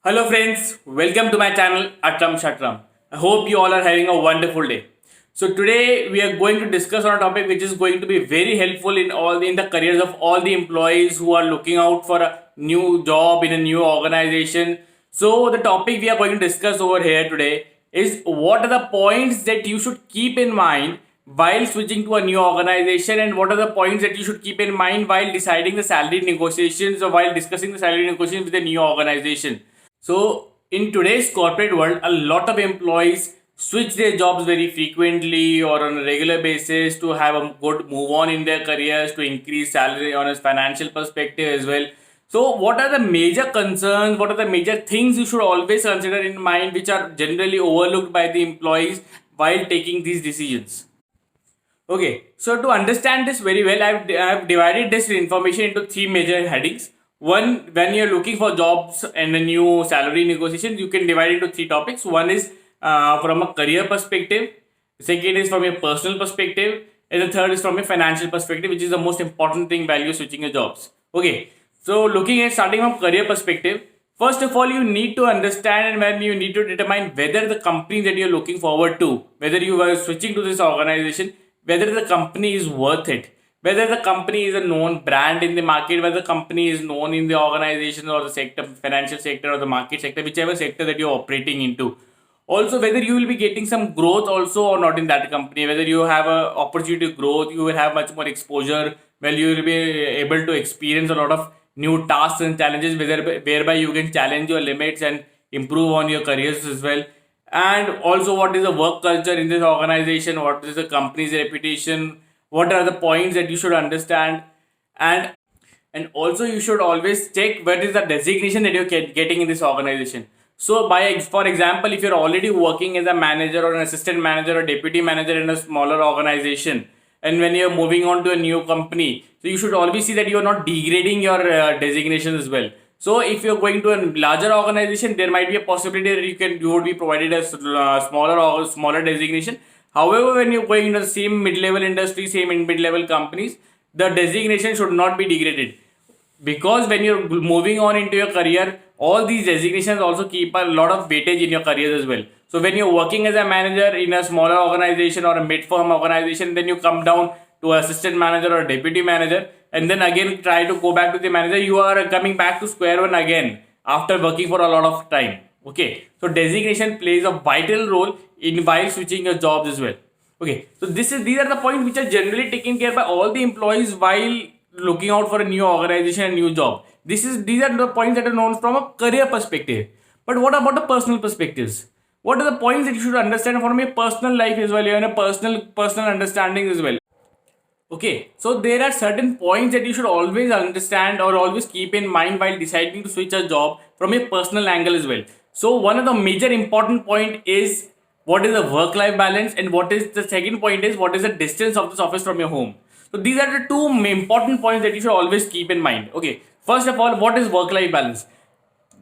Hello friends, welcome to my channel Atram Shatram. I hope you all are having a wonderful day. So today we are going to discuss on a topic which is going to be very helpful in the careers of all the employees who are looking out for a new job in a new organization. So the topic we are going to discuss over here today is what are the points that you should keep in mind while switching to a new organization, and what are the points that you should keep in mind while deciding the salary negotiations or while discussing the salary negotiations with a new organization. So, in today's corporate world, a lot of employees switch their jobs very frequently or on a regular basis to have a good move on in their careers, to increase salary on a financial perspective as well. So, what are the major concerns? What are the major things you should always consider in mind, which are generally overlooked by the employees while taking these decisions? Okay, so to understand this very well, I've divided this information into three major headings. One, when you're looking for jobs and a new salary negotiation, you can divide into three topics. One is from a career perspective, second is from a personal perspective, and the third is from a financial perspective, which is the most important thing while you're switching your jobs. Okay, so looking at starting from career perspective, first of all, you need to understand and when you need to determine whether the company that you're looking forward to, whether you are switching to this organization, whether the company is worth it, whether the company is a known brand in the market, whether the company is known in the organization or the sector, financial sector or the market sector, whichever sector that you're operating into. Also, whether you will be getting some growth also or not in that company, whether you have a opportunity to growth, you will have much more exposure, well, you will be able to experience a lot of new tasks and challenges, whereby you can challenge your limits and improve on your careers as well. And also, what is the work culture in this organization, what is the company's reputation, what are the points that you should understand, and also you should always check what is the designation that you're getting in this organization. So for example, if you're already working as a manager or an assistant manager or deputy manager in a smaller organization, and when you're moving on to a new company, so you should always see that you're not degrading your designation as well. So if you're going to a larger organization, there might be a possibility that you would be provided a smaller or smaller designation. However, when you're going into the same mid-level industry, same in mid-level companies, the designation should not be degraded, because when you're moving on into your career, all these designations also keep a lot of weightage in your career as well. So when you're working as a manager in a smaller organization or a mid-firm organization, then you come down to assistant manager or deputy manager, and then again try to go back to the manager, you are coming back to square one again after working for a lot of time. Okay, so designation plays a vital role in while switching your jobs as well. Okay, so these are the points which are generally taken care by all the employees while looking out for a new organization and new job. These are the points that are known from a career perspective. But what about the personal perspectives? What are the points that you should understand from your personal life as well, your personal understanding as well? Okay, so there are certain points that you should always understand or always keep in mind while deciding to switch a job from a personal angle as well. So one of the major important point is what is the work-life balance, and what is the second point is what is the distance of this office from your home. So these are the two important points that you should always keep in mind. Okay, first of all, what is work-life balance?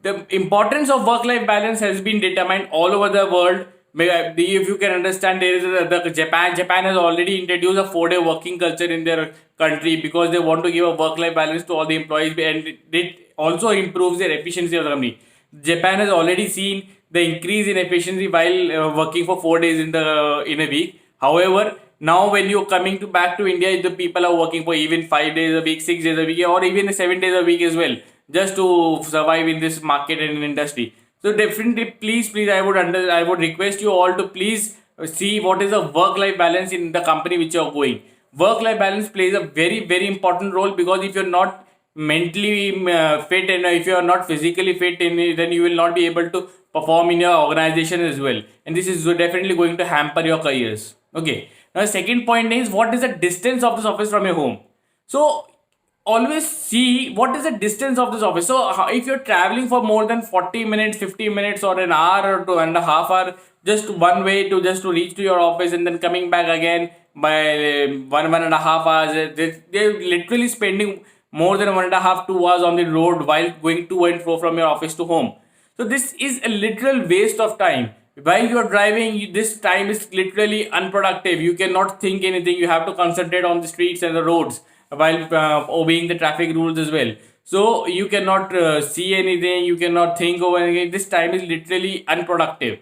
The importance of work-life balance has been determined all over the world. If you can understand, there is the Japan has already introduced a 4-day working culture in their country because they want to give a work-life balance to all the employees, and it also improves their efficiency of the company. Japan has already seen the increase in efficiency while working for 4 days in a week. However, now when you're coming to back to India, the people are working for even 5 days a week, 6 days a week, or even 7 days a week as well, just to survive in this market and industry. So definitely, please, I would request you all to please see what is the work-life balance in the company which you are going. Work-life balance plays a very important role, because if you're not mentally fit, and if you are not physically fit, then you will not be able to perform in your organization as well, and this is definitely going to hamper your careers. Okay, now the second point is what is the distance of this office from your home. So always see what is the distance of this office. So if you're traveling for more than 40 minutes, 50 minutes, or an hour or 2.5 hours, just one way to reach to your office and then coming back again by 1.5 hours, they're literally spending more than 1.5 2 hours on the road while going to and fro from your office to home. So this is a literal waste of time. While you are driving, this time is literally unproductive. You cannot think anything. You have to concentrate on the streets and the roads while obeying the traffic rules as well. So you cannot see anything, you cannot think over anything. This time is literally unproductive.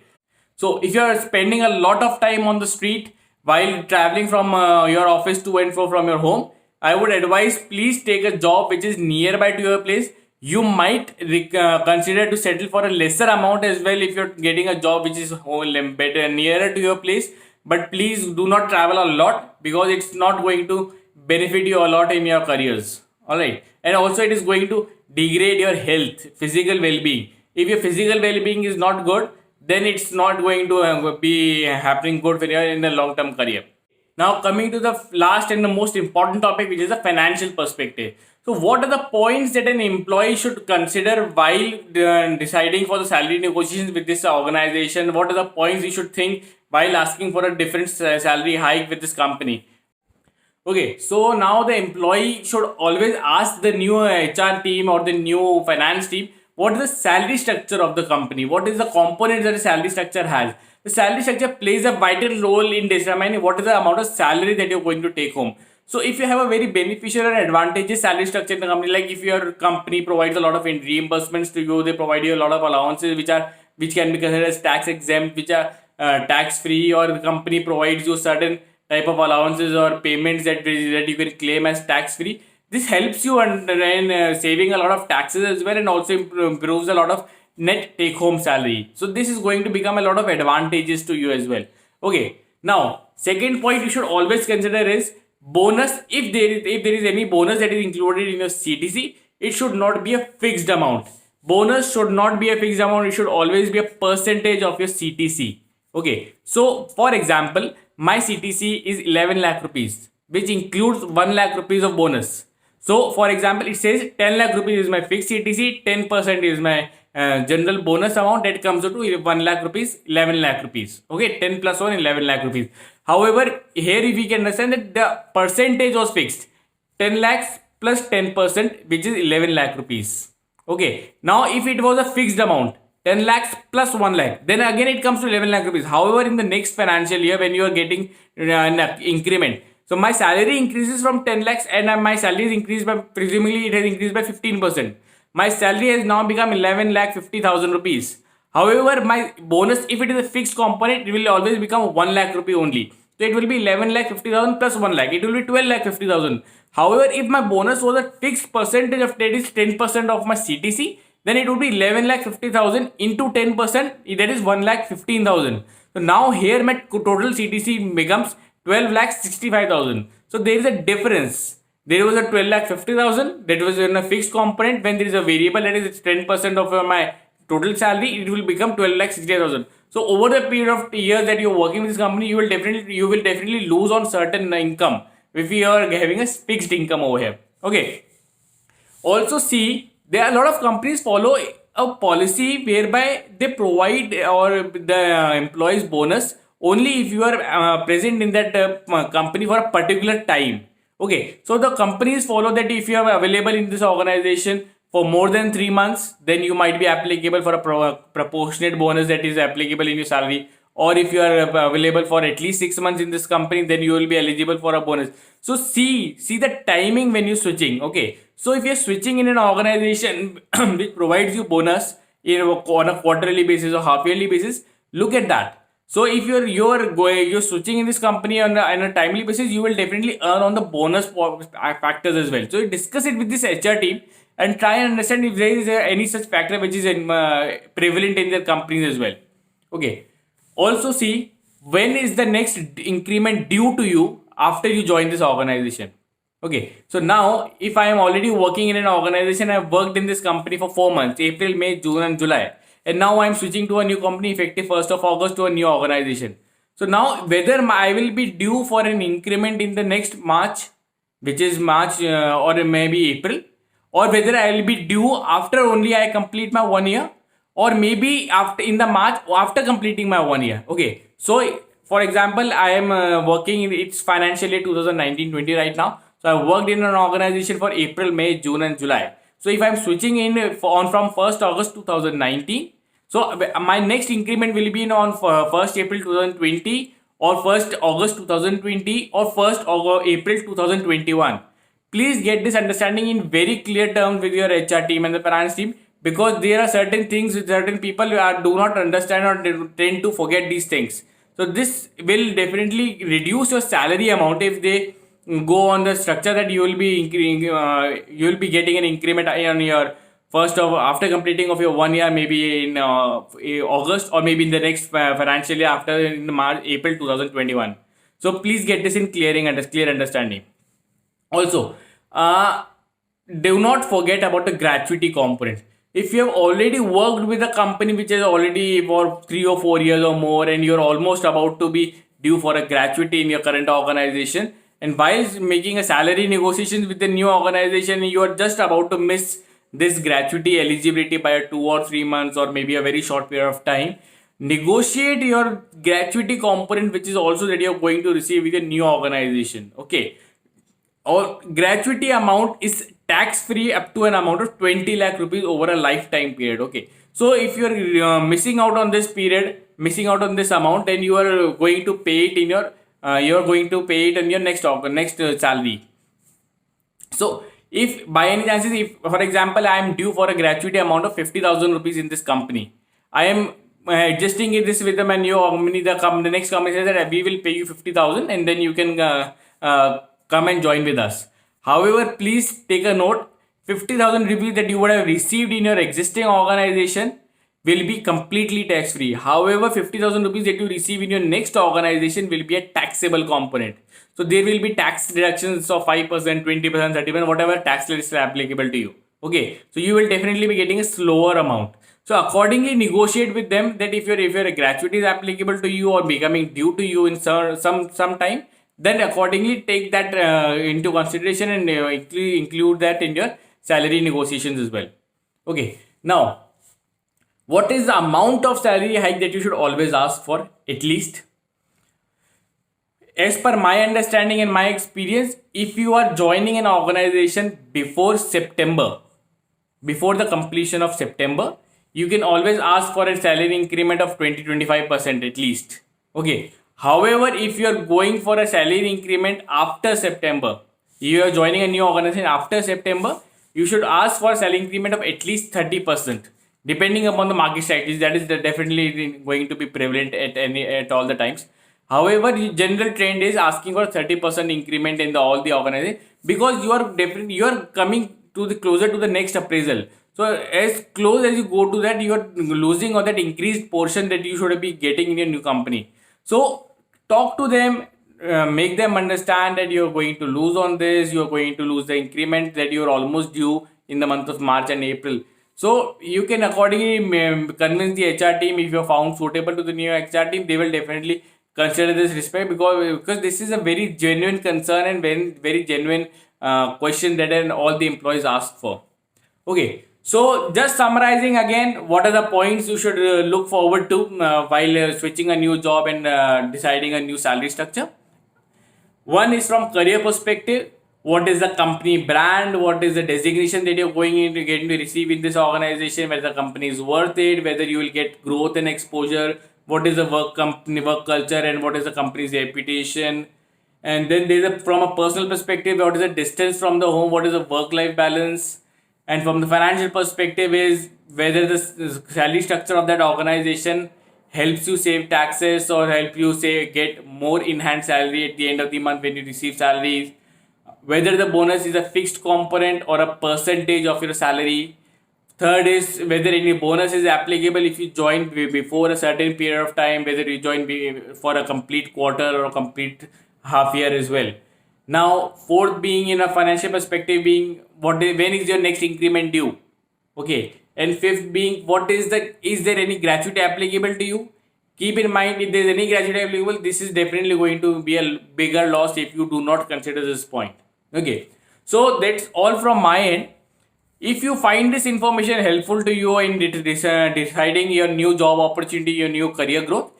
So if you are spending a lot of time on the street while traveling from your office to and fro from your home, I would advise please take a job which is nearby to your place. You might consider to settle for a lesser amount as well if you're getting a job which is better nearer to your place. But please do not travel a lot because it's not going to benefit you a lot in your careers. All right, and also it is going to degrade your health, physical well-being. If your physical well-being is not good, then it's not going to be happening good for you in the long term career. Now coming to the last and the most important topic, which is the financial perspective. So what are the points that an employee should consider while deciding for the salary negotiations with this organization? What are the points you should think while asking for a different salary hike with this company? Okay, so now the employee should always ask the new HR team or the new finance team what is the salary structure of the company, what is the components that the salary structure has. The salary structure plays a vital role in determining what is the amount of salary that you're going to take home. So if you have a very beneficial and advantageous salary structure in the company, like if your company provides a lot of reimbursements to you, they provide you a lot of allowances which can be considered as tax exempt, which are tax free, or the company provides you certain type of allowances or payments that you can claim as tax free. This helps you in saving a lot of taxes as well, and also improves a lot of net take home salary. So this is going to become a lot of advantages to you as well. Okay, now second point you should always consider is bonus. If there is any bonus that is included in your CTC, it should not be a fixed amount. Bonus should not be a fixed amount, it should always be a percentage of your CTC. Okay, so for example, my CTC is 11 lakh rupees, which includes 1 lakh rupees of bonus. So for example, it says 10 lakh rupees is my fixed CTC, 10% is my general bonus amount, that comes to 1 lakh rupees, 11 lakh rupees. Okay, 10 plus 1, 11 lakh rupees. However, here if we can understand that the percentage was fixed, 10 lakhs plus 10%, which is 11 lakh rupees. Okay, now if it was a fixed amount, 10 lakhs plus 1 lakh, then again it comes to 11 lakh rupees. However, in the next financial year, when you are getting an increment, so my salary increases from 10 lakhs and my salary is increased by, presumably it has increased by 15%. My salary has now become 11 lakh 50,000 rupees. However, my bonus, if it is a fixed component, it will always become 1 lakh rupee only. So it will be 11 lakh 50,000 plus 1 lakh. It will be 12 lakh 50,000. However, if my bonus was a fixed percentage of, that is 10% of my CTC, then it would be 11 lakh 50,000 into 10%, that is 1 lakh 15,000. So now here my total CTC becomes 12 lakh 65,000. So there is a difference. There was a 12 lakh 50,000 that was in a fixed component. When there is a variable that is 10% of my total salary, it will become 12 lakh 60,000. So over the period of years that you're working with this company, you will definitely lose on certain income if you are having a fixed income over here. Okay. Also see, there are a lot of companies follow a policy whereby they provide or the employees bonus only if you are present in that company for a particular time. Okay, so the companies follow that if you are available in this organization for more than 3 months, then you might be applicable for a proportionate bonus that is applicable in your salary. Or if you are available for at least 6 months in this company, then you will be eligible for a bonus. So see the timing when you're switching. Okay, so if you're switching in an organization which provides you bonus on a quarterly basis or half yearly basis, look at that. So if you're switching in this company on a timely basis, you will definitely earn on the bonus factors as well. So discuss it with this HR team and try and understand if there is any such factor which is prevalent in their companies as well. Okay. Also see when is the next increment due to you after you join this organization. Okay, so now if I am already working in an organization, I have worked in this company for 4 months, April, May, June and July, and now I am switching to a new company effective 1st of August to a new organization. So now whether I will be due for an increment in the next March, which is March or maybe April, or whether I will be due after only I complete my 1 year, or maybe after in the March after completing my 1 year. Okay, so for example, I am working in its financial year 2019-20 right now. So I worked in an organization for April, May, June and July. So if I am switching in from 1st August 2019, so my next increment will be on 1st April 2020 or 1st August 2020 or 1st April 2021. Please get this understanding in very clear terms with your HR team and the finance team, because there are certain things with certain people who do not understand or they tend to forget these things. So this will definitely reduce your salary amount if they go on the structure that you will be getting an increment on your first of after completing of your 1 year, maybe in August, or maybe in the next financial year after in March April 2021. So please get this in clear understanding. Also, do not forget about the gratuity component. If you have already worked with a company which is already for 3 or 4 years or more, and you're almost about to be due for a gratuity in your current organization, and while making a salary negotiations with the new organization, you are just about to miss this gratuity eligibility by 2 or 3 months, or maybe a very short period of time, negotiate your gratuity component which is also that you're going to receive with a new organization. Okay, or gratuity amount is tax free up to an amount of 20 lakh rupees over a lifetime period. Okay, so if you're missing out on this period, missing out on this amount, then you are going to pay it in your you're going to pay it in your next salary. So if by any chances, if for example I am due for a gratuity amount of 50,000 rupees in this company, I am adjusting this with the new company. The next company says that we will pay you 50,000 and then you can come and join with us. However, please take a note: 50,000 rupees that you would have received in your existing organization will be completely tax free. However, 50,000 rupees that you receive in your next organization will be a taxable component. So there will be tax deductions of 5%, 20%, 30%, whatever tax is applicable to you. Okay, so you will definitely be getting a slower amount. So accordingly, negotiate with them that if your gratuity is applicable to you or becoming due to you in some time, then accordingly take that into consideration and include that in your salary negotiations as well. Okay, now what is the amount of salary hike that you should always ask for? At least, as per my understanding and my experience, if you are joining an organization before September, before the completion of September, you can always ask for a salary increment of 20-25% at least. Okay. However, if you are going for a salary increment after September, you are joining a new organization after September, you should ask for a salary increment of at least 30%, depending upon the market strategies. That is definitely going to be prevalent at all the times. However, the general trend is asking for 30% increment in all the organization, because you are coming to the closer to the next appraisal. So as close as you go to that, you are losing on that increased portion that you should be getting in your new company. So talk to them, make them understand that you're going to lose on this, you're going to lose the increment that you're almost due in the month of March and April. So you can accordingly convince the HR team. If you're found suitable to the new HR team, they will definitely consider this respect, because this is a very genuine concern and very genuine question that all the employees ask for. Okay, so just summarizing again, what are the points you should look forward to while switching a new job and deciding a new salary structure? One is from career perspective. What is the company brand? What is the designation that you're going to receive in this organization? Whether the company is worth it, whether you will get growth and exposure. What is the work culture, and what is the company's reputation? And then from a personal perspective, what is the distance from the home? What is the work-life balance? And from the financial perspective is whether the salary structure of that organization helps you save taxes or help you get more enhanced salary at the end of the month when you receive salaries. Whether the bonus is a fixed component or a percentage of your salary. Third is whether any bonus is applicable if you join before a certain period of time, whether you join for a complete quarter or a complete half year as well. Now, fourth being in a financial perspective being when is your next increment due? Okay, and fifth being is there any gratuity applicable to you? Keep in mind, if there is any gratuity applicable, this is definitely going to be a bigger loss if you do not consider this point. Okay, so that's all from my end. If you find this information helpful to you in deciding your new job opportunity, your new career growth,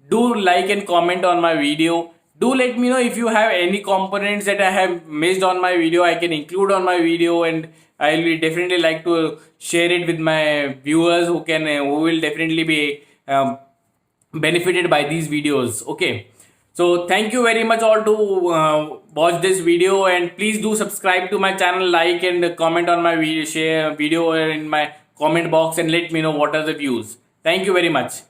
do like and comment on my video. Do let me know if you have any components that I have missed on my video, I can include on my video, and I will definitely like to share it with my viewers who will definitely be benefited by these videos. Okay, so thank you very much all to watch this video, and please do subscribe to my channel, like and comment on my video, share video in my comment box, and let me know what are the views. Thank you very much.